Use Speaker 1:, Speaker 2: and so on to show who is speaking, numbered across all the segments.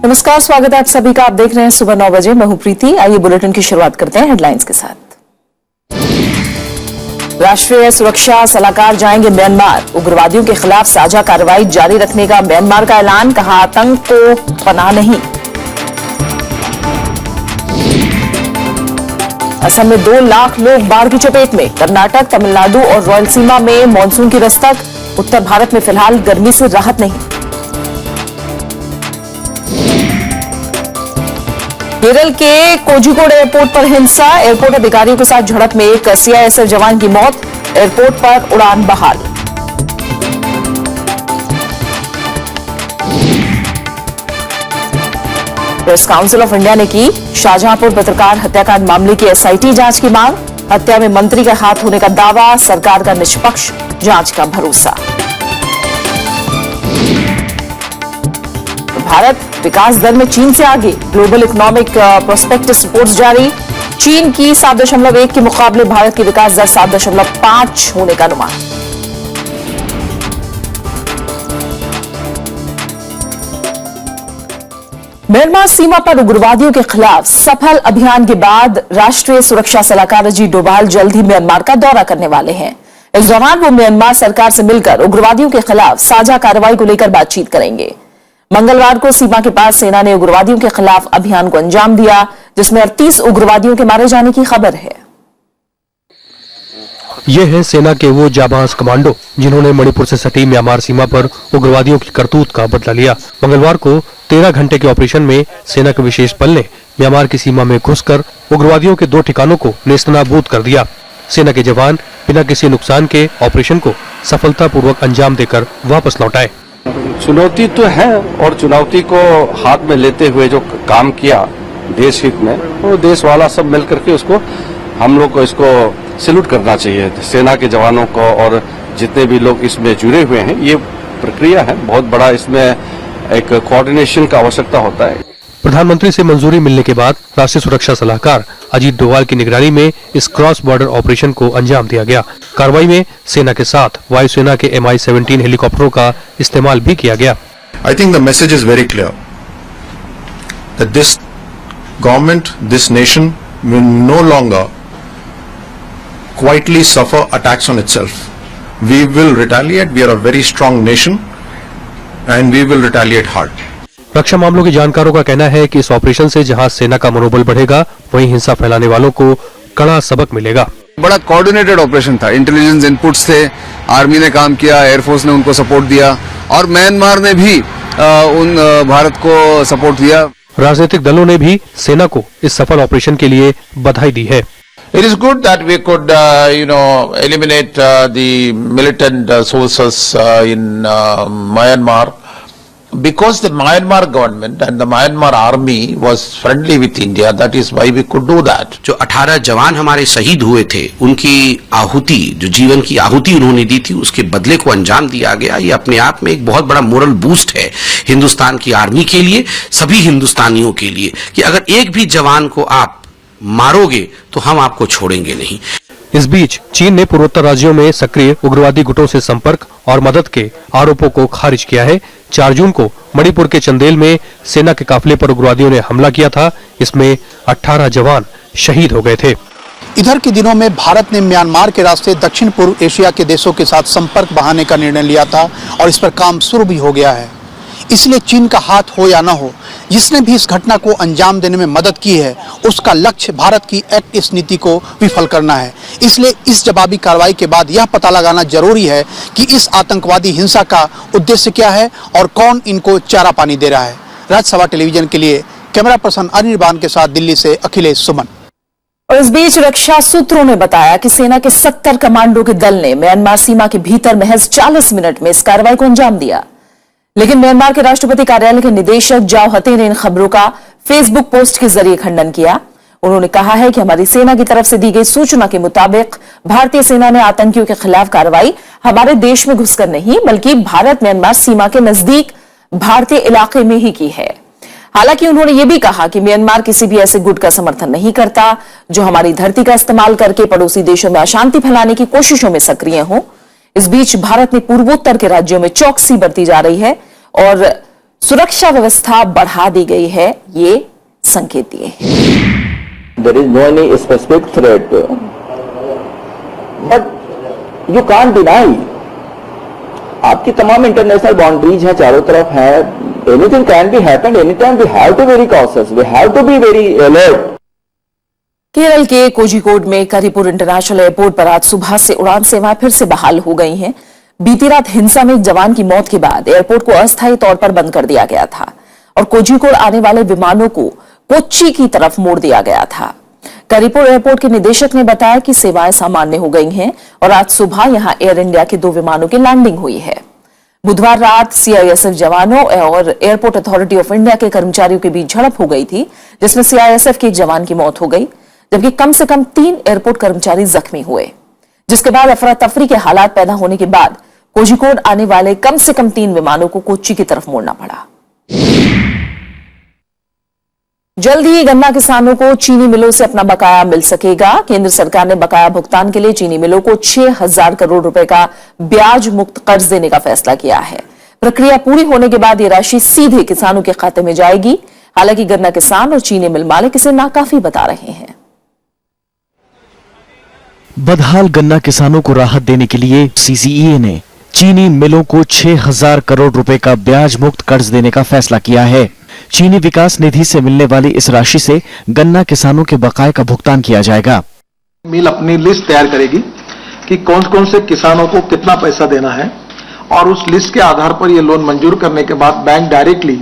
Speaker 1: नमस्कार, स्वागत है आप सभी का। आप देख रहे हैं सुबह 9 बजे। मैं हूं प्रीति। आइए बुलेटिन की शुरुआत करते हैं हेडलाइंस के साथ। राष्ट्रीय सुरक्षा सलाहकार जाएंगे म्यांमार। उग्रवादियों के खिलाफ साझा कार्रवाई जारी रखने का म्यांमार का ऐलान। कहा, आतंक को पनाह नहीं। असम में 2 लाख लोग बाढ़ की चपेट में। कर्नाटक, तमिलनाडु और रायलसीमा में मानसून की दस्तक। उत्तर भारत में फिलहाल गर्मी से राहत नहीं। केरल के कोझिकोड एयरपोर्ट पर हिंसा। एयरपोर्ट अधिकारियों के साथ झड़प में एक सीआईएसएफ जवान की मौत। एयरपोर्ट पर उड़ान बहाल। प्रेस काउंसिल ऑफ इंडिया ने की शाहजहांपुर पत्रकार हत्याकांड मामले की एसआईटी जांच की मांग। हत्या में मंत्री का हाथ होने का दावा। सरकार का निष्पक्ष जांच का भरोसा। भारत विकास दर में चीन से आगे। ग्लोबल इकोनॉमिक प्रोस्पेक्टस रिपोर्ट्स जारी। चीन की 7.1 के मुकाबले भारत की विकास दर 7.5 होने का अनुमान। म्यांमार सीमा पर उग्रवादियों के खिलाफ सफल अभियान के बाद राष्ट्रीय सुरक्षा सलाहकार अजीत डोभाल जल्द ही म्यांमार का दौरा करने वाले हैं। इस दौरान वो म्यांमार सरकार से मिलकर उग्रवादियों के खिलाफ साझा कार्रवाई को लेकर बातचीत करेंगे। मंगलवार को सीमा के पास सेना ने उग्रवादियों के खिलाफ अभियान को अंजाम दिया, जिसमें 38 उग्रवादियों के मारे जाने की खबर है।
Speaker 2: ये है सेना के वो जाबाज कमांडो जिन्होंने मणिपुर से सटी म्यांमार सीमा पर उग्रवादियों की करतूत का बदला लिया। मंगलवार को 13 घंटे के ऑपरेशन में सेना के विशेष बल ने म्यांमार की सीमा में घुसकर उग्रवादियों के 2 ठिकानों को नेस्तनाबूद कर दिया। सेना के जवान बिना किसी नुकसान के ऑपरेशन को सफलतापूर्वक अंजाम देकर वापस लौट आए।
Speaker 3: चुनौती तो है और चुनौती को हाथ में लेते हुए जो काम किया देश हित में, वो देश वाला सब मिल करके उसको हम लोग को इसको सैल्यूट करना चाहिए। सेना के जवानों को और जितने भी लोग इसमें जुड़े हुए हैं। ये प्रक्रिया है बहुत बड़ा, इसमें एक कोऑर्डिनेशन का आवश्यकता होता है।
Speaker 2: प्रधानमंत्री से मंजूरी मिलने के बाद राष्ट्रीय सुरक्षा सलाहकार अजीत डोभाल की निगरानी में इस क्रॉस बॉर्डर ऑपरेशन को अंजाम दिया गया। कार्रवाई में सेना के साथ वायुसेना के MI-17 हेलीकॉप्टरों का इस्तेमाल भी किया गया।
Speaker 4: I think the message is very clear that this government, this nation will no longer quietly suffer attacks on itself. We will retaliate. We are a very strong nation and we will retaliate hard.
Speaker 2: रक्षा मामलों के जानकारों का कहना है कि इस operation से जहां सेना का मनोबल बढ़ेगा, वहीं हिंसा फैलाने वालों को कड़ा सबक मिलेगा।
Speaker 5: बड़ा कोऑर्डिनेटेड ऑपरेशन था। इंटेलिजेंस इनपुट्स थे, आर्मी ने काम किया, एयरफोर्स ने उनको सपोर्ट दिया और म्यांमार ने भी भारत को सपोर्ट दिया।
Speaker 2: राजनीतिक दलों ने भी सेना को इस सफल ऑपरेशन के लिए बधाई दी है।
Speaker 6: It is good that we could, eliminate the militant sources in Myanmar. Because the Myanmar government and the Myanmar army was friendly with India, that is why we could do that.
Speaker 7: जो 18 जवान हमारे शहीद हुए थे, उनकी आहुति, जो जीवन की आहुति उन्होंने दी थी, उसके बदले को अंजाम दिया गया। ये अपने आप में एक बहुत बड़ा मोरल बूस्ट है हिंदुस्तान की आर्मी के लिए, सभी हिंदुस्तानियों के लिए, कि अगर एक भी जवान को आप मारोगे तो हम आपको छोड़ेंगे नहीं।
Speaker 2: इस बीच चीन ने पूर्वोत्तर राज्यों में सक्रिय उग्रवादी गुटों से संपर्क और मदद के आरोपों को खारिज किया है। 4 जून को मणिपुर के चंदेल में सेना के काफिले पर उग्रवादियों ने हमला किया था। इसमें 18 जवान शहीद हो गए थे।
Speaker 8: इधर के दिनों में भारत ने म्यांमार के रास्ते दक्षिण पूर्व एशिया के देशों के साथ संपर्क बढ़ाने का निर्णय लिया था और इस पर काम शुरू भी हो गया है। इसलिए चीन का हाथ हो या न हो, जिसने भी इस घटना को अंजाम देने में मदद की है, उसका लक्ष्य भारत की एक्ट ईस्ट नीति को विफल करना है। इसलिए इस जवाबी कार्रवाई के बाद यह पता लगाना जरूरी है कि इस आतंकवादी हिंसा का उद्देश्य क्या है और कौन इनको चारा पानी दे रहा है। राज्यसभा टेलीविजन के लिए कैमरा पर्सन अनिर्बान के साथ दिल्ली से अखिलेश सुमन।
Speaker 1: और इस बीच रक्षा सूत्रों ने बताया कि सेना के 70 कमांडो के दल ने म्यांमार सीमा के भीतर महज 40 मिनट में इस कार्रवाई को अंजाम दिया। लेकिन म्यांमार के राष्ट्रपति कार्यालय के निदेशक जाओ हते ने इन खबरों का फेसबुक पोस्ट के जरिए खंडन किया। उन्होंने कहा है कि हमारी सेना की तरफ से दी गई सूचना के मुताबिक भारतीय सेना ने आतंकियों के खिलाफ कार्रवाई हमारे देश में घुसकर नहीं, बल्कि भारत म्यांमार सीमा के नजदीक भारतीय इलाके में ही की है। हालांकि उन्होंने ये भी कहा कि म्यांमार किसी भी ऐसे गुट का समर्थन नहीं करता जो हमारी धरती का इस्तेमाल करके पड़ोसी देशों में अशांति फैलाने की कोशिशों में सक्रिय हो। इस बीच भारत ने पूर्वोत्तर के राज्यों में चौकसी बरती जा रही है और सुरक्षा व्यवस्था बढ़ा दी गई है, ये संकेत दिए हैं।
Speaker 9: There is no any specific threat, but you can't deny. आपकी तमाम इंटरनेशनल बाउंड्रीज हैं, चारों तरफ है. Anything can be happened anytime. We have to be very cautious. We have to be very alert.
Speaker 1: Kerala के कोझिकोड में करिपुर इंटरनेशनल एयरपोर्ट पर आज सुबह से उड़ान सेवाएं फिर से बहाल हो गई हैं। बीती रात हिंसा में एक जवान की मौत के बाद एयरपोर्ट को अस्थायी तौर पर बंद कर दिया गया था और कोझिकोड आने वाले विमानों को कोच्चि की तरफ मोड़ दिया गया था। करिपुर एयरपोर्ट के निदेशक ने बताया कि सेवाएं सामान्य हो गई हैं और आज सुबह यहां एयर इंडिया के 2 विमानों की लैंडिंग हुई है। बुधवार रात सीआईएसएफ जवानों और एयरपोर्ट अथॉरिटी ऑफ इंडिया के कर्मचारियों के बीच झड़प हो गई थी, जिसमें सीआईएसएफ के एक जवान की मौत हो गई, जबकि कम से कम 3 एयरपोर्ट कर्मचारी जख्मी हुए, जिसके बाद अफरा तफरी के हालात पैदा होने के बाद कोझिकोड आने वाले कम से कम 3 विमानों को कोच्चि की तरफ मोड़ना पड़ा। जल्द ही गन्ना किसानों को चीनी मिलों से अपना बकाया मिल सकेगा। केंद्र सरकार ने बकाया भुगतान के लिए चीनी मिलों को 6,000 करोड़ रुपए का ब्याज मुक्त कर्ज देने का फैसला किया है। प्रक्रिया पूरी होने के बाद ये राशि सीधे किसानों के खाते में जाएगी। हालांकि गन्ना किसान और चीनी मिल मालिक इसे नाकाफी बता रहे हैं।
Speaker 10: बदहाल गन्ना किसानों को राहत देने के लिए सीसीईए ने चीनी मिलों को 6,000 करोड़ रुपए का ब्याज मुक्त कर्ज देने का फैसला किया है। चीनी विकास निधि से मिलने वाली इस राशि से गन्ना किसानों के बकाये का भुगतान किया जाएगा।
Speaker 11: मिल अपनी लिस्ट तैयार करेगी कि कौन कौन से किसानों को कितना पैसा देना है और उस लिस्ट के आधार पर ये लोन मंजूर करने के बाद बैंक डायरेक्टली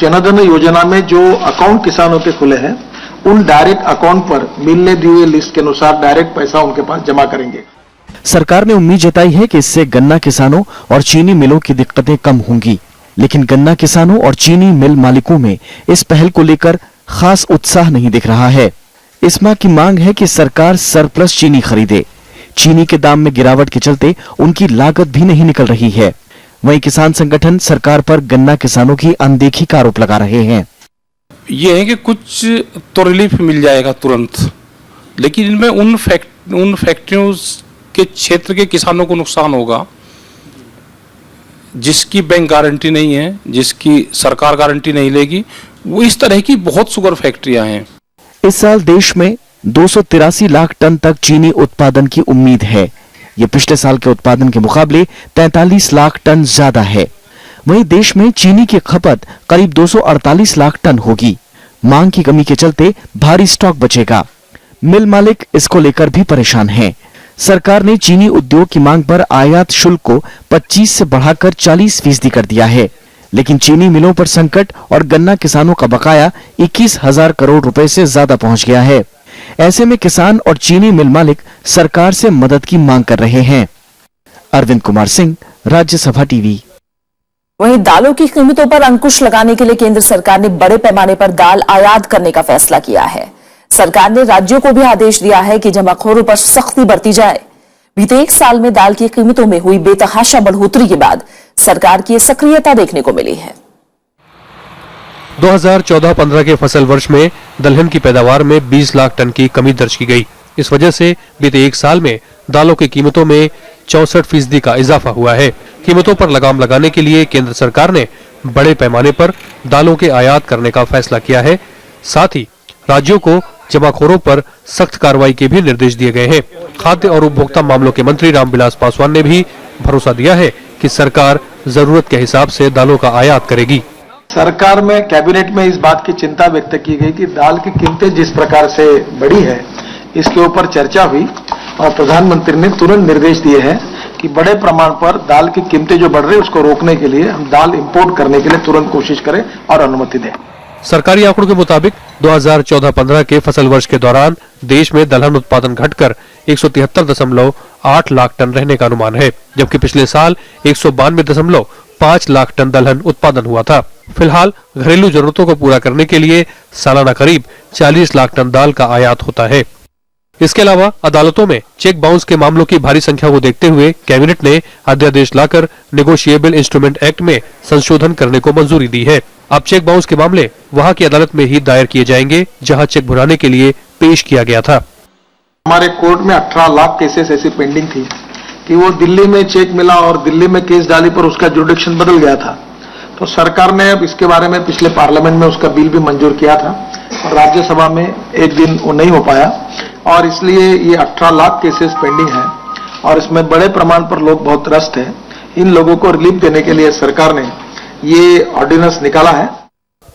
Speaker 11: जनधन योजना में जो अकाउंट किसानों के खुले हैं उन डायरेक्ट अकाउंट पर मिल ने दी हुई लिस्ट के अनुसार डायरेक्ट पैसा उनके पास जमा करेंगे।
Speaker 10: सरकार ने उम्मीद जताई है कि इससे गन्ना किसानों और चीनी मिलों की दिक्कतें कम होंगी, लेकिन गन्ना किसानों और चीनी मिल मालिकों में इस पहल को लेकर खास उत्साह नहीं दिख रहा है। इस माह की मांग है कि सरकार सरप्लस चीनी खरीदे। चीनी के दाम में गिरावट के चलते उनकी लागत भी नहीं निकल रही है। वहीं किसान संगठन सरकार पर गन्ना किसानों की अनदेखी का आरोप लगा रहे हैं।
Speaker 12: ये है कि कुछ तो रिलीफ मिल जाएगा तुरंत, लेकिन इनमें उन फैक्ट्रियों के क्षेत्र के किसानों को नुकसान होगा जिसकी बैंक गारंटी नहीं है, जिसकी सरकार गारंटी नहीं लेगी। वो इस तरह की बहुत शुगर फैक्ट्रियां हैं।
Speaker 10: इस साल देश में 283 लाख टन तक चीनी उत्पादन की उम्मीद है। ये पिछले साल के उत्पादन के मुकाबले 43 लाख टन ज्यादा है। वहीं देश में चीनी की खपत करीब 248 लाख टन होगी। मांग की कमी के चलते भारी स्टॉक बचेगा। मिल मालिक इसको लेकर भी परेशान हैं। सरकार ने चीनी उद्योग की मांग पर आयात शुल्क को 25 से बढ़ाकर 40% कर दिया है, लेकिन चीनी मिलों पर संकट और गन्ना किसानों का बकाया 21,000 करोड़ रुपए से ज्यादा पहुंच गया है। ऐसे में किसान और चीनी मिल मालिक सरकार से मदद की मांग कर रहे हैं। अरविंद कुमार सिंह, राज्यसभा टीवी।
Speaker 1: वहीं दालों की कीमतों पर अंकुश लगाने के लिए केंद्र सरकार ने बड़े पैमाने पर दाल आयात करने का फैसला किया है। सरकार ने राज्यों को भी आदेश दिया है कि जमाखोरों पर सख्ती बरती जाए। बीते 1 साल में दाल की कीमतों में हुई बेतहाशा बढ़ोतरी के बाद सरकार की सक्रियता देखने को मिली है।
Speaker 2: 2014-15 के फसल वर्ष में दलहन की पैदावार में 20 लाख टन की कमी दर्ज की गई। इस वजह से बीते 1 साल में दालों की कीमतों में 64% का इजाफा हुआ है। कीमतों पर लगाम लगाने के लिए केंद्र सरकार ने बड़े पैमाने पर दालों के आयात करने का फैसला किया है। साथ ही राज्यों को जमाखोरों पर सख्त कार्रवाई के भी निर्देश दिए गए हैं। खाद्य और उपभोक्ता मामलों के मंत्री रामविलास पासवान ने भी भरोसा दिया है कि सरकार जरूरत के हिसाब से दालों का आयात करेगी।
Speaker 11: सरकार में कैबिनेट में इस बात की चिंता व्यक्त की गई कि दाल की कीमतें जिस प्रकार से बढ़ी है इसके ऊपर चर्चा हुई और प्रधानमंत्री ने तुरंत निर्देश दिए हैं कि बड़े प्रमाण पर दाल की कीमतें जो बढ़ रही है उसको रोकने के लिए हम दाल इंपोर्ट करने के लिए तुरंत कोशिश करें और अनुमति दें।
Speaker 2: सरकारी आंकड़ों के मुताबिक 2014-15 के फसल वर्ष के दौरान देश में दलहन उत्पादन घटकर 173.8 लाख टन रहने का अनुमान है, जबकि पिछले साल 192.5 लाख टन दलहन उत्पादन हुआ था। फिलहाल घरेलू जरूरतों को पूरा करने के लिए सालाना करीब 40 लाख टन दाल का आयात होता है। इसके अलावा अदालतों में चेक बाउंस के मामलों की भारी संख्या को देखते हुए कैबिनेट ने अध्यादेश लाकर नेगोशिएबल इंस्ट्रूमेंट एक्ट में संशोधन करने को मंजूरी दी है। अब चेक बाउंस के मामले वहां की अदालत में ही दायर किए जाएंगे जहां चेक भुनाने के लिए पेश किया गया था।
Speaker 11: हमारे कोर्ट में 18 लाख केसेस ऐसी पेंडिंग थी कि वो दिल्ली में चेक मिला और दिल्ली में केस डाली पर उसका जुडिक्शन बदल गया था। तो सरकार ने अब इसके बारे में पिछले पार्लियामेंट में उसका बिल भी मंजूर किया था और राज्यसभा में एक दिन वो नहीं हो पाया और इसलिए ये 18 लाख केसेस पेंडिंग है और इसमें बड़े प्रमाण पर लोग बहुत त्रस्त हैं। इन लोगों को रिलीफ देने के लिए सरकार ने ये ऑर्डिनेंस निकाला है।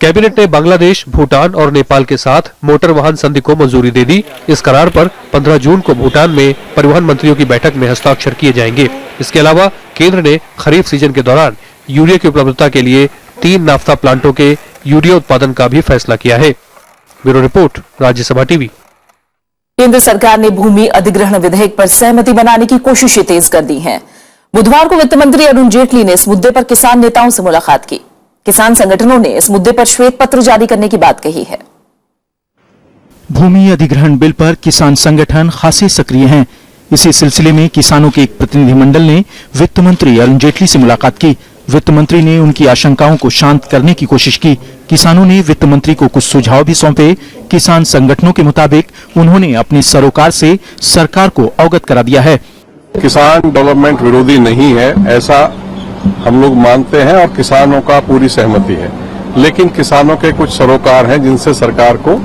Speaker 2: कैबिनेट ने बांग्लादेश, भूटान और नेपाल के साथ मोटर वाहन संधि को मंजूरी दे दी। इस करार पर 15 जून को भूटान में परिवहन मंत्रियों की बैठक में हस्ताक्षर किए जाएंगे। इसके अलावा केंद्र ने खरीफ सीजन के दौरान यूरिया की उपलब्धता के लिए 3 नाफ्ता प्लांटों के यूरिया उत्पादन का भी फैसला किया है। Bureau report, Rajya Sabha TV.
Speaker 1: केंद्र सरकार ने भूमि अधिग्रहण विधेयक पर सहमति बनाने की कोशिशें तेज कर दी हैं। बुधवार को वित्त मंत्री अरुण जेटली ने इस मुद्दे पर किसान नेताओं से मुलाकात की। किसान संगठनों ने इस मुद्दे पर श्वेत पत्र जारी करने की बात कही है।
Speaker 10: भूमि अधिग्रहण बिल पर किसान संगठन खासे सक्रिय हैं। इसी सिलसिले में किसानों के एक प्रतिनिधिमंडल ने वित्त मंत्री अरुण जेटली से मुलाकात की। वित्त मंत्री ने उनकी आशंकाओं को शांत करने की कोशिश की। किसानों ने वित्त मंत्री को कुछ सुझाव भी सौंपे। किसान संगठनों के मुताबिक उन्होंने अपने सरोकार से सरकार को अवगत करा दिया है।
Speaker 3: किसान डेवलपमेंट विरोधी नहीं है, ऐसा हम लोग मानते हैं और किसानों का पूरी सहमति है, लेकिन किसानों के कुछ सरोकार हैं जिनसे सरकार को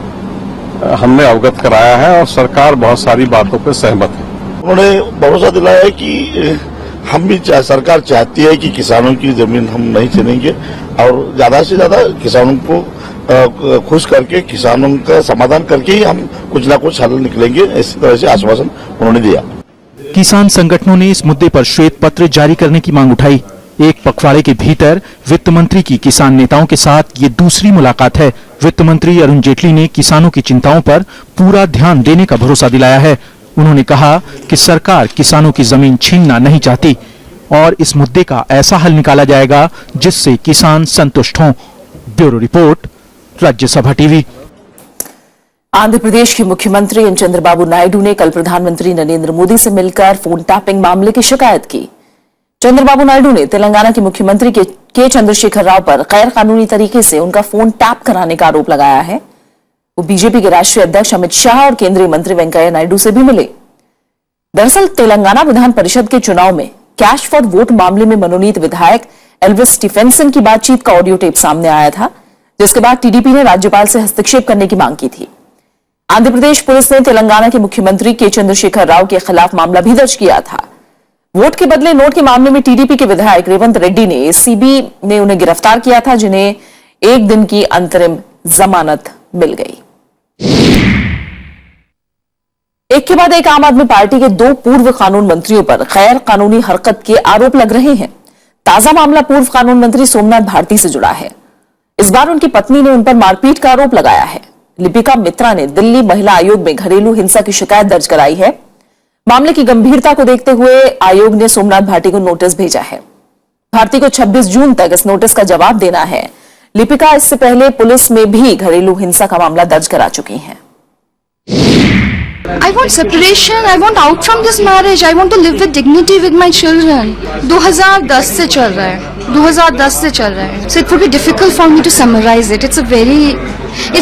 Speaker 3: हमने अवगत कराया है और सरकार बहुत सारी बातों पर सहमत है।
Speaker 13: उन्होंने भरोसा दिलाया है कि हम भी सरकार चाहती है कि किसानों की जमीन हम नहीं छीनेंगे और ज्यादा से ज्यादा किसानों को खुश करके किसानों का समाधान करके ही हम कुछ ना कुछ हल निकलेंगे, इसी तरह से आश्वासन उन्होंने दिया।
Speaker 10: किसान संगठनों ने इस मुद्दे पर श्वेत पत्र जारी करने की मांग उठाई। एक पखवाड़े के भीतर वित्त मंत्री की किसान नेताओं के साथ ये दूसरी मुलाकात है। वित्त मंत्री अरुण जेटली ने किसानों की चिंताओं पर पूरा ध्यान देने का भरोसा दिलाया है। उन्होंने कहा कि सरकार किसानों की जमीन छीनना नहीं चाहती और इस मुद्दे का ऐसा हल निकाला जाएगा जिससे किसान संतुष्ट हों। Bureau report, Rajya Sabha TV.
Speaker 1: Andhra Pradesh के मुख्यमंत्री एन चंद्रबाबू नायडू ने कल प्रधानमंत्री नरेंद्र मोदी से मिलकर फोन टैपिंग मामले की शिकायत की। चंद्रबाबू नायडू ने तेलंगाना के मुख्यमंत्री के चंद्रशेखर राव पर गैर कानूनी तरीके से उनका फोन टैप कराने का आरोप लगाया है। वो बीजेपी के राष्ट्रीय अध्यक्ष अमित शाह और केंद्रीय मंत्री वेंकैया नायडू से भी मिले। दरअसल तेलंगाना विधान परिषद के चुनाव में कैश फॉर वोट मामले में मनोनीत विधायक एल्विस स्टीफेंसन की बातचीत का ऑडियो टेप सामने आया था, जिसके बाद टीडीपी ने राज्यपाल से हस्तक्षेप करने की मांग की थी। आंध्र प्रदेश पुलिस ने तेलंगाना के मुख्यमंत्री के चंद्रशेखर राव के खिलाफ मामला भी दर्ज किया था। वोट के बदले नोट के मामले में टीडीपी के विधायक रेवंत रेड्डी ने एसीबी ने उन्हें गिरफ्तार किया था, जिन्हें 1 दिन की अंतरिम जमानत मिल गई। एक के बाद एक आम आदमी पार्टी के 2 पूर्व कानून मंत्रियों पर गैर कानूनी हरकत के आरोप लग रहे हैं। ताजा मामला पूर्व कानून मंत्री सोमनाथ भारती से जुड़ा है। इस बार उनकी पत्नी ने उन पर मारपीट का आरोप लगाया है। लिपिका मित्रा ने दिल्ली महिला आयोग में घरेलू हिंसा की शिकायत दर्ज कराई है। मामले की गंभीरता को देखते हुए आयोग ने सोमनाथ भारती को नोटिस भेजा है। भारती को 26 जून तक इस नोटिस का जवाब देना है। लिपिका इससे पहले पुलिस में भी घरेलू हिंसा का मामला दर्ज करा चुकी हैं।
Speaker 14: I want separation. I want out from this marriage. I want to live with dignity with my children. 2010 से चल रहा है. 2010 से चल रहा है. So it would be difficult for me to summarize it. It's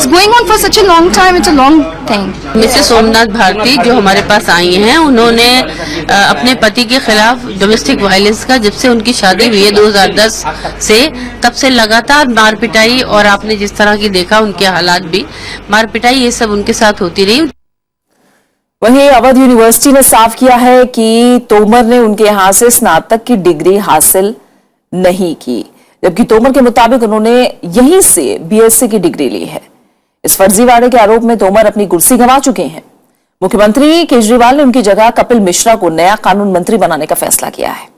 Speaker 14: going on for such a long time. It's a long thing.
Speaker 15: Mrs Somnath Bharti जो हमारे पास आई हैं, उन्होंने अपने पति के खिलाफ डोमेस्टिक वायलेंस का, जब से उनकी शादी हुई है 2010 से, तब से लगातार मार पिटाई, और आपने जिस तरह की देखा उनके हालात भी, मार पिटाई ये सब उनके साथ होती रही।
Speaker 1: वहीं अवध यूनिवर्सिटी ने साफ किया है कि तोमर ने उनके यहां से स्नातक की डिग्री हासिल नहीं की, जबकि तोमर के मुताबिक उन्होंने यहीं से बीएससी की डिग्री ली है। इस फर्जीवाड़े के आरोप में तोमर अपनी कुर्सी गंवा चुके हैं। मुख्यमंत्री केजरीवाल ने उनकी जगह कपिल मिश्रा को नया कानून मंत्री बनाने का फैसला किया है।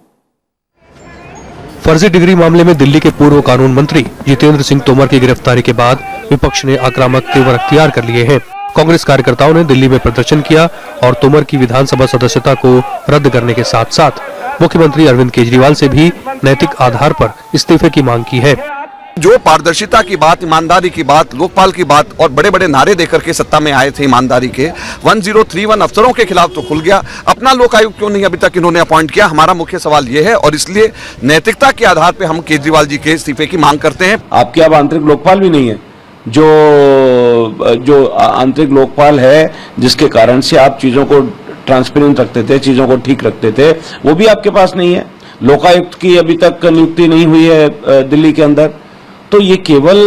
Speaker 2: फर्जी डिग्री मामले में दिल्ली के पूर्व कानून मंत्री जितेंद्र सिंह तोमर की गिरफ्तारी के बाद विपक्ष ने आक्रामक तेवर अख्तियार कर लिए हैं। कांग्रेस कार्यकर्ताओं ने दिल्ली में प्रदर्शन किया और तोमर की विधानसभा सदस्यता को रद्द करने के साथ साथ मुख्यमंत्री अरविंद केजरीवाल से भी नैतिक आधार पर इस्तीफे की मांग की है।
Speaker 16: जो पारदर्शिता की बात, ईमानदारी की बात, लोकपाल की बात और बड़े बड़े नारे देकर के सत्ता में आए थे ईमानदारी के, 1031 अफसरों के खिलाफ तो खुल गया। अपना लोक आयुक्त क्यों नहीं अभी तक इन्होंने अपॉइंट किया? हमारा मुख्य सवाल ये है और इसलिए नैतिकता के आधार पर हम केजरीवाल जी के इस्तीफे की मांग करते हैं।
Speaker 3: आपके अब आंतरिक लोकपाल भी नहीं है, जो आंतरिक लोकपाल है, जिसके कारण से आप चीजों को ट्रांसपेरेंट रखते थे, चीजों को ठीक रखते थे, वो भी आपके पास नहीं है।
Speaker 17: लोकायुक्त की अभी तक नियुक्ति नहीं हुई है दिल्ली के अंदर। तो ये केवल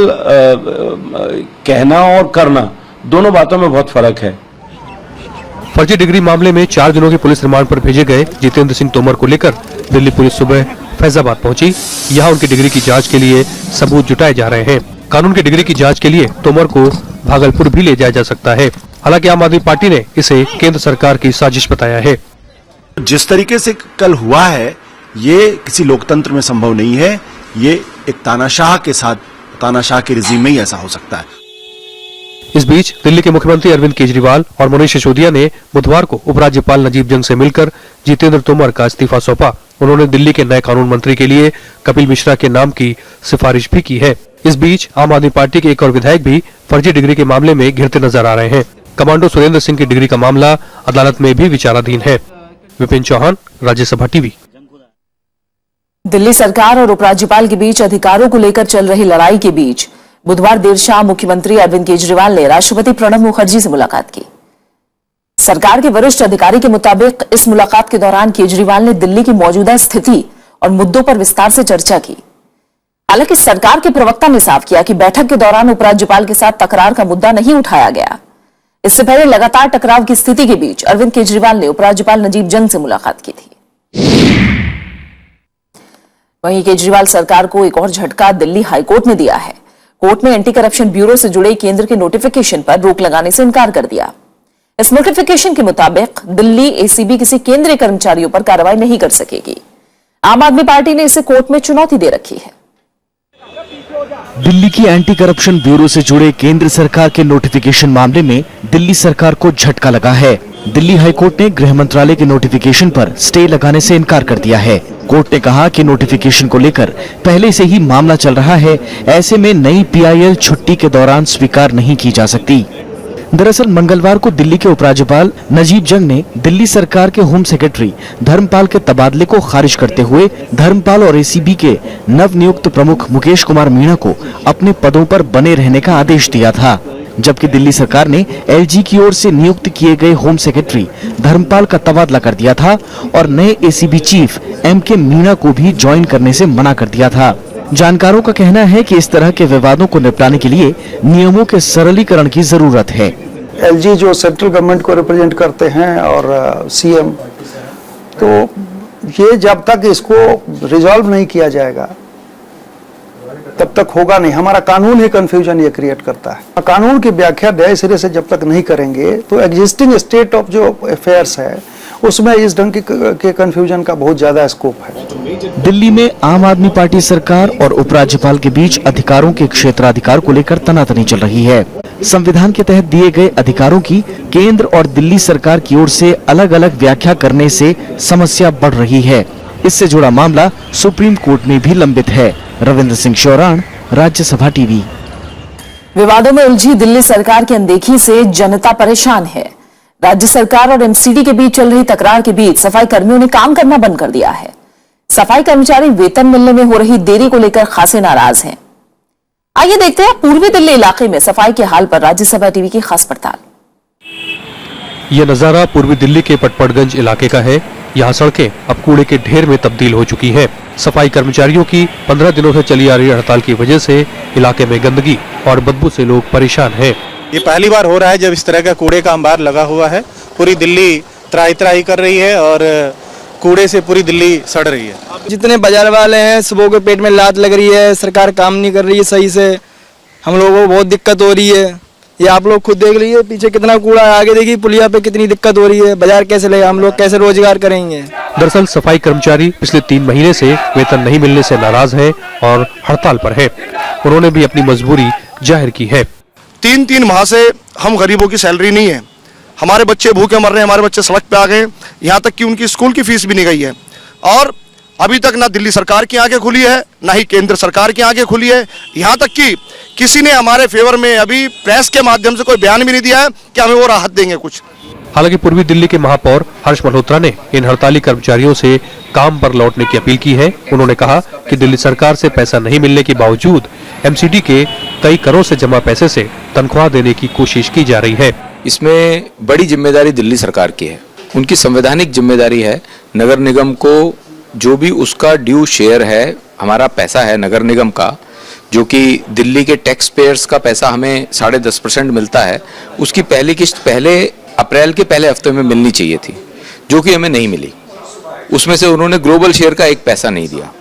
Speaker 17: कहना और करना, दोनों बातों में बहुत फर्क है।
Speaker 2: फर्जी डिग्री मामले में 4 दिनों के पुलिस रिमांड पर भेजे गए जितेंद्र सिंह तोमर को लेकर दिल्ली पुलिस सुबह फैजाबाद पहुंची। यहां उनकी डिग्री की जांच के लिए सबूत जुटाए जा रहे हैं। कानून की डिग्री की जांच के लिए तोमर को भागलपुर भी ले जाया जा सकता है। हालांकि आम आदमी पार्टी ने इसे केंद्र सरकार की साजिश बताया है।
Speaker 18: जिस तरीके से कल हुआ है, ये किसी लोकतंत्र में संभव नहीं है। ये एक तानाशाह के साथ, तानाशाह के रिजीम में ही ऐसा हो सकता है।
Speaker 2: इस बीच दिल्ली के मुख्यमंत्री अरविंद केजरीवाल और मनीष सिसोदिया ने बुधवार को उपराज्यपाल नजीब जंग से मिलकर जितेंद्र तोमर का इस्तीफा सौंपा। उन्होंने दिल्ली के नए कानून मंत्री के लिए कपिल मिश्रा के नाम की सिफारिश भी की है। इस बीच आम आदमी पार्टी के एक और विधायक भी फर्जी डिग्री के मामले में घिरते नजर आ रहे हैं। कमांडो सुरेंद्र सिंह की डिग्री का मामला अदालत में भी विचाराधीन है। विपिन चौहान, राज्यसभा टीवी।
Speaker 1: दिल्ली सरकार और उपराज्यपाल के बीच अधिकारों को लेकर चल रही लड़ाई के बीच बुधवार देर शाम मुख्यमंत्री अरविंद केजरीवाल ने राष्ट्रपति प्रणब मुखर्जी से मुलाकात की। सरकार के वरिष्ठ अधिकारी के मुताबिक इस मुलाकात के दौरान केजरीवाल ने दिल्ली की मौजूदा स्थिति और मुद्दों पर विस्तार से चर्चा की। हालांकि सरकार के प्रवक्ता ने साफ किया कि बैठक के दौरान उपराज्यपाल के साथ तकरार का मुद्दा नहीं उठाया गया। इससे पहले लगातार टकराव की स्थिति के बीच अरविंद केजरीवाल ने उपराज्यपाल नजीब जंग से मुलाकात की थी। वहीं केजरीवाल सरकार को एक और झटका दिल्ली हाईकोर्ट ने दिया है। कोर्ट ने एंटी करप्शन ब्यूरो से जुड़े केंद्र के नोटिफिकेशन पर रोक लगाने से इनकार कर दिया। इस नोटिफिकेशन के मुताबिक दिल्ली एसीबी किसी केंद्रीय कर्मचारियों पर कार्रवाई नहीं कर सकेगी। आम आदमी पार्टी ने इसे कोर्ट में चुनौती दे रखी है।
Speaker 10: दिल्ली की एंटी करप्शन ब्यूरो से जुड़े केंद्र सरकार के नोटिफिकेशन मामले में दिल्ली सरकार को झटका लगा है। दिल्ली हाईकोर्ट ने गृह मंत्रालय के नोटिफिकेशन पर स्टे लगाने से इनकार कर दिया है। कोर्ट ने कहा कि नोटिफिकेशन को लेकर पहले से ही मामला चल रहा है, ऐसे में नई पीआईएल छुट्टी के दौरान स्वीकार नहीं की जा सकती। दरअसल मंगलवार को दिल्ली के उपराज्यपाल नजीब जंग ने दिल्ली सरकार के होम सेक्रेटरी धर्मपाल के तबादले को खारिज करते हुए धर्मपाल और एसीबी के नवनियुक्त प्रमुख मुकेश कुमार मीणा को अपने पदों पर बने रहने का आदेश दिया था। जबकि दिल्ली सरकार ने एलजी की ओर से नियुक्त किए गए होम सेक्रेटरी धर्मपाल का तबादला कर दिया था और नए एसीबी चीफ एमके मीणा को भी ज्वाइन करने से मना कर दिया था। जानकारों का कहना है कि इस तरह के विवादों को निपटाने के लिए नियमों के सरलीकरण की जरूरत है।
Speaker 19: एलजी जो सेंट्रल गवर्नमेंट को रिप्रेजेंट करते हैं और सीएम, तो ये जब तक इसको रिजॉल्व नहीं किया जाएगा तब तक होगा नहीं। हमारा कानून ही कंफ्यूजन ये क्रिएट करता है। कानून की व्याख्या नए सिरे से जब तक नहीं करेंगे तो एग्जिस्टिंग स्टेट ऑफ जो अफेयर्स है उसमें इस ढंग के कंफ्यूजन का बहुत ज्यादा स्कोप है।
Speaker 10: दिल्ली में आम आदमी पार्टी सरकार और उपराज्यपाल के बीच अधिकारों के क्षेत्राधिकार को लेकर तनातनी चल रही है। संविधान के तहत दिए गए अधिकारों की केंद्र और दिल्ली सरकार की ओर से अलग अलग व्याख्या करने से समस्या बढ़ रही है। इससे जुड़ा मामला सुप्रीम कोर्ट में भी लंबित है। रविंद्र सिंह शौरान, राज्यसभा टीवी।
Speaker 1: विवादों में उलझी दिल्ली सरकार की अनदेखी से जनता परेशान है। राज्य सरकार और एमसीडी के बीच चल रही तकरार के बीच सफाई कर्मियों ने काम करना बंद कर दिया है। सफाई कर्मचारी वेतन मिलने में हो रही देरी को लेकर खासे नाराज हैं। आइए देखते हैं पूर्वी दिल्ली इलाके में सफाई के हाल पर राज्यसभा टीवी की खास पड़ताल।
Speaker 2: यह नजारा पूर्वी दिल्ली के पटपड़गंज इलाके का है। यहाँ सड़कें अब कूड़े के ढेर में तब्दील हो चुकी हैं। सफाई कर्मचारियों की 15 दिनों से चली आ रही हड़ताल की वजह से इलाके में गंदगी और बदबू से लोग परेशान हैं।
Speaker 20: ये पहली बार हो रहा है जब इस तरह का कूड़े का अंबार लगा हुआ है। पूरी दिल्ली त्राही त्राही कर रही है और कूड़े से पूरी दिल्ली सड़ रही है।
Speaker 21: जितने बाजार वाले हैं सुबह के पेट में लात लग रही है, सरकार काम नहीं कर रही है सही से, हम लोगों को बहुत दिक्कत हो रही है। ये आप लोग खुद देख लीजिए पीछे कितना कूड़ा है, आगे देखिए पुलिया पे कितनी दिक्कत हो रही है। बाजार कैसे ले, हम लोग कैसे रोजगार करेंगे।
Speaker 2: दरअसल सफाई कर्मचारी पिछले 3 महीने से वेतन नहीं मिलने से नाराज हैं और हड़ताल पर है। उन्होंने भी अपनी मजबूरी जाहिर की है।
Speaker 22: 3 माह से हम गरीबों की सैलरी नहीं है, हमारे बच्चे भूखे मर रहे हैं, हमारे बच्चे सड़क पे आ गए, यहाँ तक कि उनकी स्कूल की फीस भी नहीं गई है। और अभी तक ना दिल्ली सरकार की आंखें खुली है, ना ही केंद्र सरकार की आंखें खुली है। यहाँ तक कि किसी ने हमारे फेवर में अभी प्रेस के माध्यम से कोई बयान भी नहीं दिया है कि हमें वो राहत देंगे कुछ।
Speaker 2: हालांकि पूर्वी दिल्ली के महापौर हर्ष मल्होत्रा ने इन हड़ताली कर्मचारियों से काम पर लौटने की अपील की है। उन्होंने कहा कि दिल्ली सरकार से पैसा नहीं मिलने के बावजूद एमसीडी के कई करोड़ से जमा पैसे से तनख्वाह देने की कोशिश की जा रही है।
Speaker 23: इसमें बड़ी जिम्मेदारी दिल्ली सरकार की है। उनकी संवैधानिक जिम्मेदारी है नगर निगम को
Speaker 4: जो भी उसका ड्यू शेयर है, हमारा पैसा है नगर निगम का, जो कि दिल्ली के टैक्स पेयर्स का पैसा हमें 10.5% मिलता है, उसकी पहली किस्त पहले अप्रैल के पहले हफ्ते में मिलनी चाहिए थी, जो कि हमें नहीं मिली। उसमें से उन्होंने ग्लोबल शेयर का एक पैसा नहीं दिया।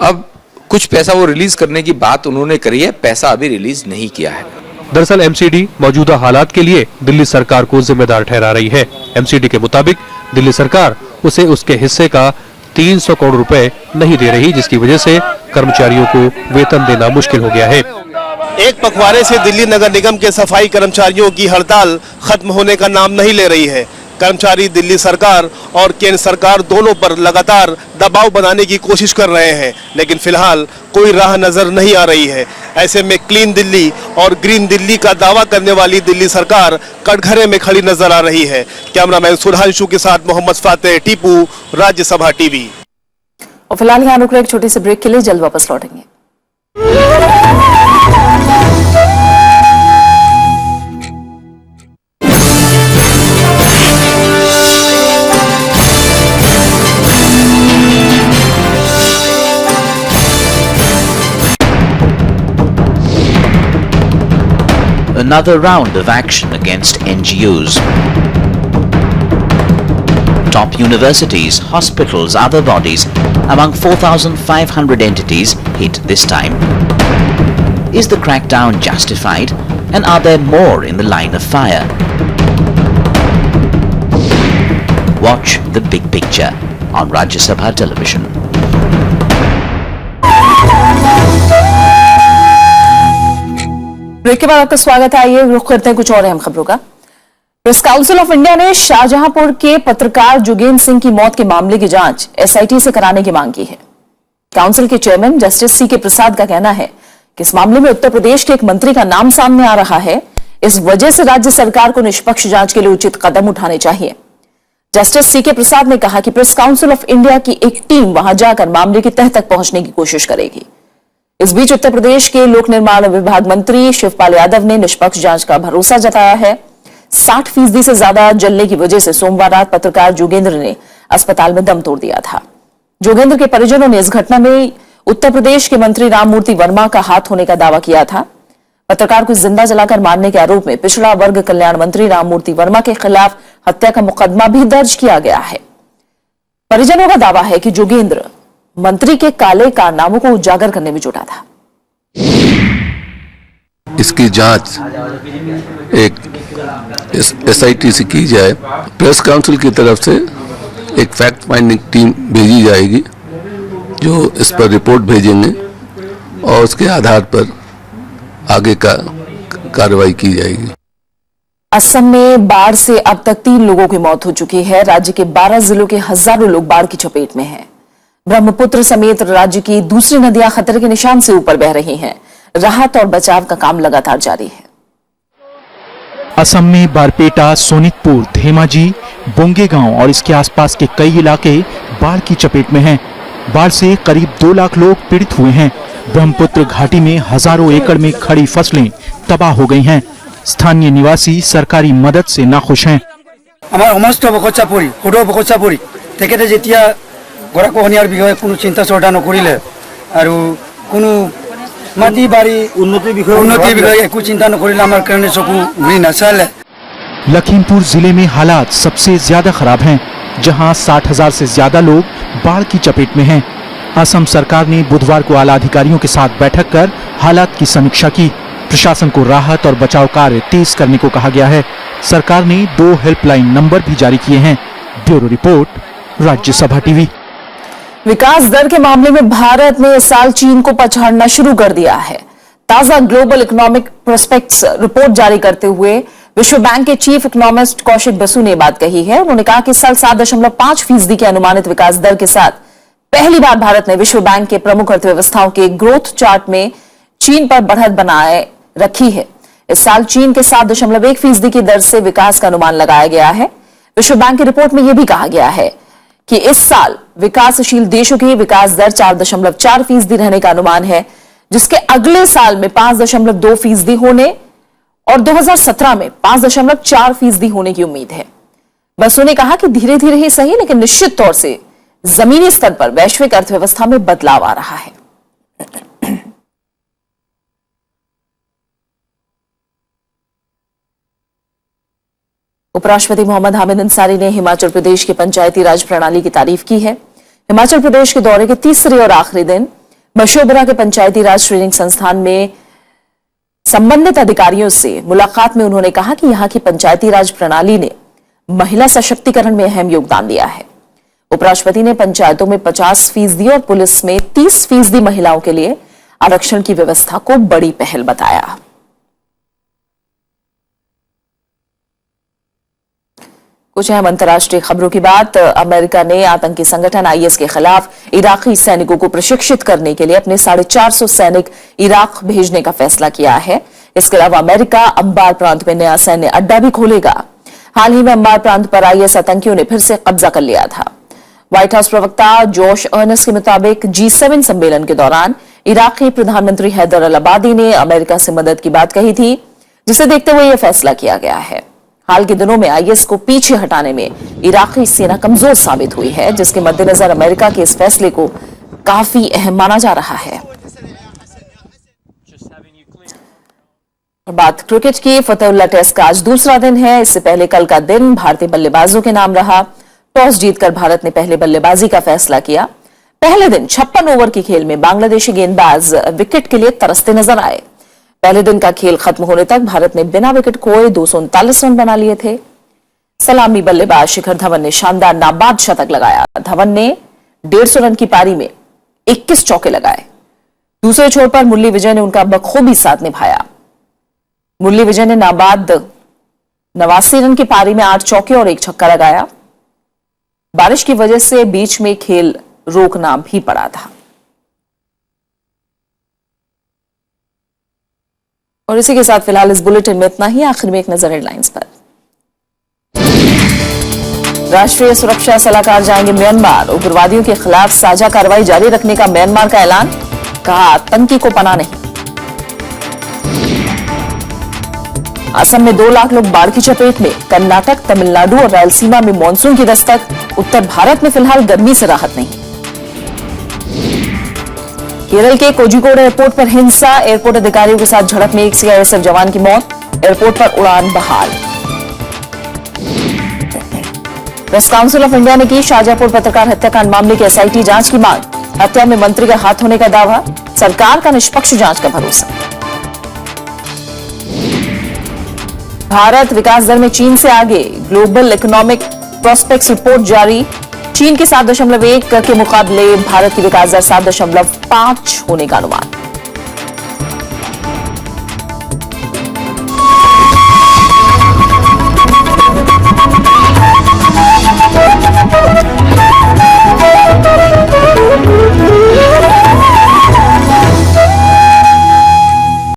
Speaker 4: अब कुछ पैसा वो रिलीज करने की बात उन्होंने करी है, पैसा अभी रिलीज नहीं किया है।
Speaker 2: दरअसल एमसीडी मौजूदा हालात के लिए दिल्ली सरकार को जिम्मेदार ठहरा रही है। एमसीडी के मुताबिक दिल्ली सरकार उसे उसके हिस्से का 300 करोड़ रुपए नहीं दे रही, जिसकी वजह से कर्मचारियों को वेतन देना मुश्किल हो गया है।
Speaker 5: एक पखवाड़े से दिल्ली नगर निगम के सफाई कर्मचारियों की हड़ताल खत्म होने का नाम नहीं ले रही है। कर्मचारी दिल्ली सरकार और केंद्र सरकार दोनों पर लगातार दबाव बनाने की कोशिश कर रहे हैं, लेकिन फिलहाल कोई राह नजर नहीं आ रही है। ऐसे में क्लीन दिल्ली और ग्रीन दिल्ली का दावा करने वाली दिल्ली सरकार कटघरे में खड़ी नजर आ रही है। कैमरामैन सुधांशु के साथ मोहम्मद फातेह, टीपू, राज्यसभा टीवी।
Speaker 1: और फिलहाल यहाँ रुक रहे एक छोटे से ब्रेक के लिए, जल्द वापस लौटेंगे।
Speaker 23: Another round of action against NGOs. Top universities, hospitals, other bodies, among 4,500 entities hit this time. Is the crackdown justified, and are there more in the line of fire? Watch the big picture on Rajya Sabha television.
Speaker 1: Break के बाद आपका स्वागत है। आइए रुख करते हैं कुछ और अहम खबरों का। प्रेस काउंसिल ऑफ इंडिया ने शाहजहांपुर के पत्रकार जोगेंद्र सिंह की मौत के मामले की जांच एसआईटी से कराने की मांग की है। काउंसिल के चेयरमैन जस्टिस सीके प्रसाद का कहना है कि इस मामले में उत्तर प्रदेश के एक मंत्री का नाम सामने आ रहा है, इस वजह से राज्य सरकार को निष्पक्ष जांच के लिए उचित कदम उठाने चाहिए। जस्टिस सीके प्रसाद ने कहा कि प्रेस काउंसिल ऑफ इंडिया की एक टीम वहां जाकर मामले की तह तक पहुंचने की कोशिश करेगी। इस बीच उत्तर प्रदेश के लोक निर्माण विभाग मंत्री शिवपाल यादव ने निष्पक्ष जांच का भरोसा जताया है। 60% से ज्यादा जलने की वजह से सोमवार रात पत्रकार जोगेंद्र ने अस्पताल में दम तोड़ दिया था। जोगेंद्र के परिजनों ने इस घटना में उत्तर प्रदेश के मंत्री राममूर्ति वर्मा का हाथ होने का दावा किया था। पत्रकार को जिंदा जलाकर मारने के आरोप में पिछड़ा वर्ग कल्याण मंत्री राममूर्ति वर्मा के खिलाफ हत्या का मुकदमा भी दर्ज किया गया है। परिजनों का दावा है कि जोगेंद्र मंत्री के काले कारनामों को उजागर करने में जुटा था।
Speaker 24: इसकी जांच एक एसआईटी से की जाए। प्रेस काउंसिल की तरफ से एक फैक्ट फाइंडिंग टीम भेजी जाएगी, जो इस पर रिपोर्ट भेजेंगे और उसके आधार पर आगे का कार्रवाई की जाएगी।
Speaker 1: असम में बाढ़ से अब तक 3 लोगों की मौत हो चुकी है। राज्य के 12 जिलों के हजारों लोग बाढ़ की चपेट में हैं। ब्रह्मपुत्र समेत राज्य की दूसरी नदियां खतरे के निशान से ऊपर बह रही हैं। राहत और बचाव का काम लगातार जारी है।
Speaker 10: असम में बारपेटा, सोनितपुर, धेमाजी, बोंगेगांव और इसके आसपास के कई इलाके बाढ़ की चपेट में हैं। बाढ़ से करीब 2 लाख लोग पीड़ित हुए हैं। ब्रह्मपुत्र घाटी में हजारों एकड़ में खड़ी फसलें तबाह हो गई हैं। स्थानीय निवासी सरकारी मदद से नाखुश हैं।
Speaker 25: हमारे समस्त बकचापुरी हुडो बकचापुरी तेखेते जेतिया गराखहनियार বিষয়ে কোনো চিন্তা চৰ্চা নকৰিলে আৰু কোনো মাটি বাৰী উন্নতিৰ বিষয়ে একো চিন্তা নকৰিলে আমাৰ কাৰণে চকু ঘূৰি নাচালে।
Speaker 10: लखीमपुर जिले में हालात सबसे ज्यादा खराब हैं, जहां 60,000 से ज्यादा लोग बाढ़ की चपेट में हैं। असम सरकार ने बुधवार को आला अधिकारियों के साथ बैठक कर हालात की समीक्षा की। प्रशासन को राहत और बचाव कार्य तेज करने को कहा गया है। सरकार ने 2 हेल्पलाइन नंबर भी जारी किए हैं। Bureau report, Rajya Sabha TV.
Speaker 1: विकास दर के मामले में भारत ने इस साल चीन को पछाड़ना शुरू कर दिया है। ताजा ग्लोबल इकोनॉमिक प्रोस्पेक्ट्स रिपोर्ट जारी करते हुए विश्व बैंक के चीफ इकोनॉमिस्ट कौशिक बसु ने बात कही है। उन्होंने कहा कि इस साल 7.5% के अनुमानित विकास दर के साथ पहली बार भारत ने विश्व बैंक के प्रमुख अर्थव्यवस्थाओं के ग्रोथ चार्ट में चीन पर बढ़त बनाए रखी है। इस साल चीन के 7.1% की दर से विकास का अनुमान लगाया गया है। विश्व बैंक की रिपोर्ट में यह भी कहा गया है कि इस साल विकासशील देशों की विकास दर 4.4% रहने का अनुमान है, जिसके अगले साल में 5.2% होने और 2017 में 5.4% होने की उम्मीद है। बसु ने कहा कि धीरे धीरे ही सही, लेकिन निश्चित तौर से जमीनी स्तर पर वैश्विक अर्थव्यवस्था में बदलाव आ रहा है। उपराष्ट्रपति मोहम्मद हामिद अंसारी ने हिमाचल प्रदेश की पंचायती राज प्रणाली की तारीफ की है। हिमाचल प्रदेश के दौरे के तीसरे और आखिरी दिन मशोबरा के पंचायती राज ट्रेनिंग संस्थान में संबंधित अधिकारियों से मुलाकात में उन्होंने कहा कि यहां की पंचायती राज प्रणाली ने महिला सशक्तिकरण में अहम योगदान दिया है। उपराष्ट्रपति ने पंचायतों में 50% और पुलिस में 30% महिलाओं के लिए आरक्षण की व्यवस्था को बड़ी पहल बताया। कुछ अहम अंतर्राष्ट्रीय खबरों की बात। अमेरिका ने आतंकी संगठन आईएस के खिलाफ इराकी सैनिकों को प्रशिक्षित करने के लिए अपने 450 सैनिक इराक भेजने का फैसला किया है। इसके अलावा अमेरिका अंबार प्रांत में नया सैन्य अड्डा भी खोलेगा। हाल ही में अंबार प्रांत पर आईएस आतंकियों ने फिर से कब्जा कर लिया था। व्हाइट हाउस प्रवक्ता जोश अर्नस्ट के मुताबिक G7 सम्मेलन के दौरान इराकी प्रधानमंत्री हैदर अल अबादी ने अमेरिका से मदद की बात कही थी, जिसे देखते हुए यह फैसला किया गया है। हाल के दिनों में आईएस को पीछे हटाने में इराकी सेना कमजोर साबित हुई है, जिसके मद्देनजर अमेरिका के इस फैसले को काफी अहम माना जा रहा है। बात क्रिकेट की। फतेहुल्ला टेस्ट का आज दूसरा दिन है। इससे पहले कल का दिन भारतीय बल्लेबाजों के नाम रहा। टॉस जीतकर भारत ने पहले बल्लेबाजी का फैसला किया। पहले दिन 56 ओवर के खेल में बांग्लादेशी गेंदबाज विकेट के लिए तरसते नजर आए। पहले दिन का खेल खत्म होने तक भारत ने बिना विकेट खोए 239 रन बना लिए थे। सलामी बल्लेबाज शिखर धवन ने शानदार नाबाद शतक लगाया। धवन ने 150 रन की पारी में 21 चौके लगाए। दूसरे छोर पर मुरली विजय ने उनका बखूबी साथ निभाया। मुरली विजय ने नाबाद 89 रन की पारी में 8 चौके और 1 छक्का लगाया। बारिश की वजह से बीच में खेल रोकना भी पड़ा था। और इसी के साथ फिलहाल इस बुलेटिन में इतना ही। आखिर में एक नजर हेडलाइंस पर। राष्ट्रीय सुरक्षा सलाहकार जाएंगे म्यांमार। उग्रवादियों के खिलाफ साझा कार्रवाई जारी रखने का म्यांमार का ऐलान। कहा आतंकी को पनाह नहीं। असम में 2 लाख लोग बाढ़ की चपेट में। कर्नाटक, तमिलनाडु और रायलसीमा में मानसून की दस्तक। उत्तर भारत में फिलहाल गर्मी से राहत नहीं। केरल के कोझिकोड एयरपोर्ट पर हिंसा। एयरपोर्ट अधिकारियों के साथ झड़प में एक सीआईएसएफ जवान की मौत। एयरपोर्ट पर उड़ान बहाल। प्रेस काउंसिल ऑफ इंडिया ने की शाहजहांपुर पत्रकार हत्याकांड मामले की एसआईटी जांच की मांग। हत्या में मंत्री का हाथ होने का दावा। सरकार का निष्पक्ष जांच का भरोसा। भारत विकास दर में चीन से आगे। ग्लोबल इकोनॉमिक प्रोस्पेक्ट्स रिपोर्ट जारी। चीन के 7.1 के मुकाबले भारत की विकास दर 7.5 होने का अनुमान।